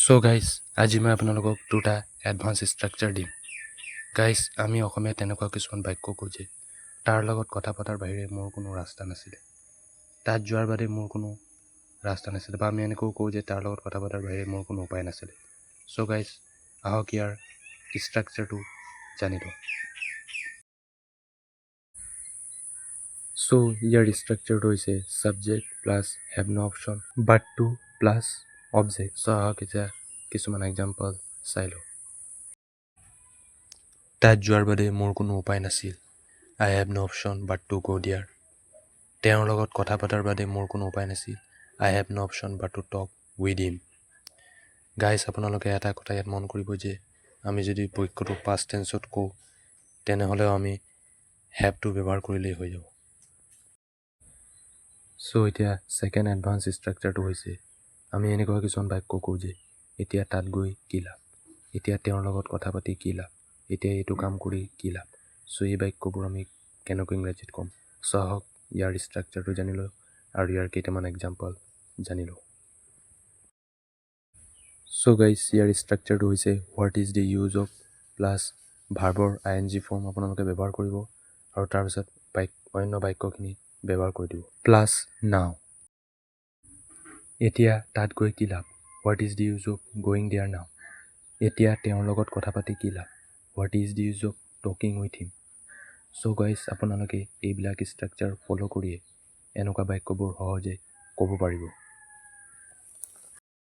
So guys, আজি মই আপোনালোকক দুটা এডভান্স ষ্ট্ৰাকচাৰ দিম। গাইজ, আমি অসমীয়া তেনেকুৱা কিছুমান বাক্য কওঁ যে তাৰ লগত কথা পতাৰ বাহিৰে মোৰ কোনো ৰাস্তা নাছিলে, তাত যোৱাৰ বাদে মোৰ কোনো ৰাস্তা নাছিলে, বা আমি এনেকৈও কওঁ যে তাৰ লগত কথা পতাৰ বাহিৰে মোৰ কোনো উপায় নাছিলে। চ' গাইজ, আহক ইয়াৰ ষ্ট্ৰাকচাৰটো জানি লওঁ। চ' ইয়াৰ ষ্ট্ৰাকচাৰটো হৈছে subject plus have no option but to plus object. So' আহক এতিয়া কিছুমান এক্সাম্পল চাই লওঁ। তাত যোৱাৰ বাদে মোৰ কোনো উপায় নাছিল, I have no option but to go' there. তেওঁৰ লগত কথা পতাৰ বাদে মোৰ কোনো উপায় নাছিল, I have no option but to talk with him. Guys, আপোনালোকে এটা কথা ইয়াত মন কৰিব যে আমি যদি বাক্যটো পাষ্ট টেন্সত কওঁ তেনেহ'লেও আমি হেভটো ব্যৱহাৰ কৰিলেই হৈ যাব। চ' এতিয়া ছেকেণ্ড এডভান্স ষ্ট্ৰাকচাৰটো হৈছে আমি এনেকুৱা কিছুমান বাক্য কওঁ যে এতিয়া তাত গৈ কি লাভ, এতিয়া তেওঁৰ লগত কথা পাতি কি লাভ, এতিয়া এইটো কাম কৰি কি লাভ। চ' এই বাক্যবোৰ আমি কেনেকৈ ইংৰাজীত ক'ম। চ' আহক ইয়াৰ ষ্ট্ৰাকচাৰটো জানি লওঁ আৰু ইয়াৰ কেইটামান এক্সাম্পল জানি লওঁ। চ' গাইজ, ইয়াৰ ষ্ট্ৰাকচাৰটো হৈছে what is the use of plus ভাৰ্বৰ ING ফৰ্ম আপোনালোকে ব্যৱহাৰ কৰিব আৰু তাৰপিছত অন্য বাক্যখিনি ব্যৱহাৰ কৰি দিব প্লাছ নাও। এতিয়া তাত গৈ কি লাভ, what is the use of going there now. এতিয়া তেওঁৰ লগত কথা পাতি কি লাভ, what is the use of talking with him. So' guys, আপোনালোকে এইবিলাক ষ্ট্ৰাকচাৰ ফ'ল' কৰিয়ে এনেকুৱা বাক্যবোৰ সহজে ক'ব পাৰিব।